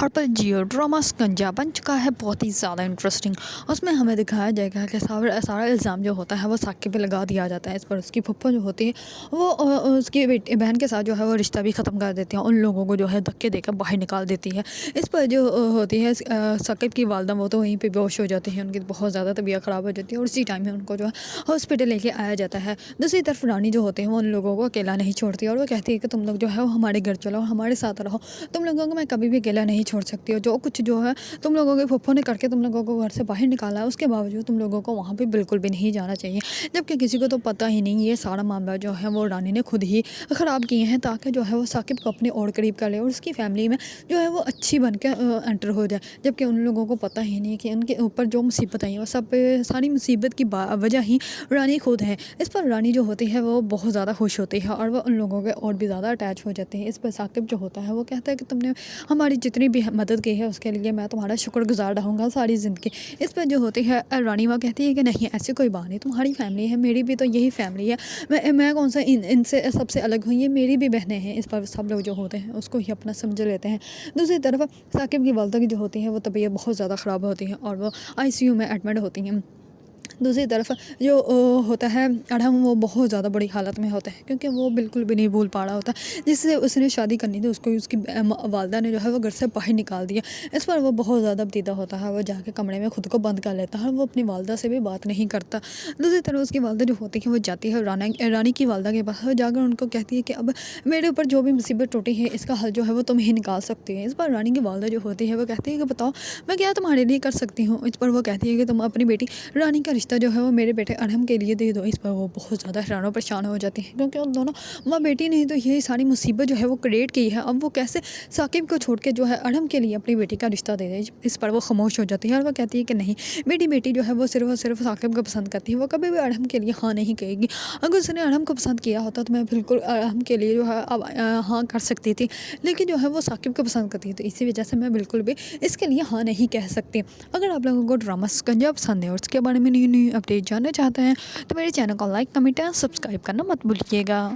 ہر پل Jio drama سکنجا بن چکا ہے بہت ہی زیادہ انٹرسٹنگ. اس میں ہمیں دکھایا جائے گا کہ سارا الزام جو ہوتا ہے وہ ثاقب پہ لگا دیا جاتا ہے. اس پر اس کی پھپھو جو ہوتی ہے وہ اس کی بہن کے ساتھ جو ہے وہ رشتہ بھی ختم کر دیتی ہیں. ان لوگوں کو جو ہے دھکے دے کر باہر نکال دیتی ہے. اس پر جو ہوتی ہے ثاقب کی والدہ وہ تو وہیں پہ بے ہوش ہو جاتی ہیں. ان کی بہت زیادہ طبیعت خراب ہو جاتی ہے اور اسی ٹائم میں ان کو جو ہے ہاسپٹل لے کے آیا جاتا ہے. دوسری طرف رانی جو ہوتے ہیں وہ ان لوگوں کو اکیلا نہیں چھوڑتی اور وہ کہتی ہے کہ تم لوگ جو ہے وہ ہمارے گھر چلو اور ہمارے ساتھ رہو. تم لوگوں کو میں کبھی بھی اکیلا نہیں چھوڑ سکتی. اور جو کچھ جو ہے تم لوگوں کے پھپھو نے کر کے تم لوگوں کو گھر سے باہر نکالا ہے اس کے باوجود تم لوگوں کو وہاں پہ بالکل بھی نہیں جانا چاہیے. جبکہ کسی کو تو پتہ ہی نہیں. یہ سارا معاملہ جو ہے وہ رانی نے خود ہی خراب کیے ہیں تاکہ جو ہے وہ ثاقب کو اپنے اور قریب کر لے اور اس کی فیملی میں جو ہے وہ اچھی بن کے انٹر ہو جائے. جبکہ ان لوگوں کو پتہ ہی نہیں کہ ان کے اوپر جو مصیبت آئی وہ سب ساری مصیبت کی وجہ ہی رانی خود ہے. اس پر رانی جو ہوتی ہے وہ بہت زیادہ خوش ہوتی ہے اور وہ ان لوگوں کے اور بھی زیادہ اٹیچ ہو جاتے ہیں. اس پر ثاقب جو ہوتا ہے وہ کہتا ہے کہ تم نے ہماری جتنی بھی مدد کی ہے اس کے لیے میں تمہارا شکر گزار رہوں گا ساری زندگی. اس پر جو ہوتی ہے رانی وہ کہتی ہے کہ نہیں ایسی کوئی بات نہیں. تمہاری فیملی ہے میری بھی تو یہی فیملی ہے. میں کون سا ان سے سب سے الگ ہوں. یہ میری بھی بہنیں ہیں. اس پر سب لوگ جو ہوتے ہیں اس کو ہی اپنا سمجھ لیتے ہیں. دوسری طرف ثاقب کی والدہ کی جو ہوتی ہے وہ طبیعت بہت زیادہ خراب ہوتی ہے اور وہ ICU میں ایڈمٹ ہوتی ہیں. دوسری طرف جو ہوتا ہے ارحم وہ بہت زیادہ بڑی حالت میں ہوتا ہے کیونکہ وہ بالکل بھی نہیں بھول پا رہا ہوتا جس سے اس نے شادی کرنی تھی. اس کو اس کی والدہ نے جو ہے وہ گھر سے باہر نکال دیا. اس پر وہ بہت زیادہ بدیدہ ہوتا ہے. وہ جا کے کمرے میں خود کو بند کر لیتا ہے. وہ اپنی والدہ سے بھی بات نہیں کرتا. دوسری طرف اس کی والدہ جو ہوتی ہے وہ جاتی ہے رانی کی والدہ کے پاس. وہ جا کر ان کو کہتی ہے کہ اب میرے اوپر جو بھی مصیبت ٹوٹی ہے اس کا حل جو ہے وہ تم ہی نکال سکتی ہے. اس پر رانی کی والدہ جو ہوتی ہے وہ کہتی ہے کہ بتاؤ میں کیا تمہارے لیے کر سکتی ہوں. اس پر وہ کہتی ہے کہ تم اپنی بیٹی رانی کا رشتہ جو ہے وہ میرے بیٹے ارحم کے لیے دے دو. اس پر وہ بہت زیادہ حیران و پریشان ہو جاتی ہیں کیونکہ ان دونوں ماں بیٹی نہیں تو یہی ساری مصیبت جو ہے وہ کریٹ کی ہے. اب وہ کیسے ثاقب کو چھوڑ کے جو ہے ارحم کے لیے اپنی بیٹی کا رشتہ دے دے. اس پر وہ خاموش ہو جاتی ہے اور وہ کہتی ہے کہ نہیں میری بیٹی جو ہے وہ صرف ثاقب کو پسند کرتی ہے. وہ کبھی بھی ارحم کے لیے ہاں نہیں کہے گی. اگر اس نے ارحم کو پسند کیا ہوتا تو میں بالکل ارحم کے لیے جو ہے اب ہاں کر سکتی تھی. لیکن جو ہے وہ ثاقب کو پسند کرتی ہے تو اسی وجہ سے میں بالکل بھی اس کے لیے ہاں نہیں کہہ سکتی. اگر آپ لوگوں کو ڈرامہ سکنجا پسند ہے اور اس کے بارے میں نئی اپڈیٹ جاننا چاہتے ہیں تو میرے چینل کو لائک کمنٹ اور سبسکرائب کرنا مت بھولیے گا.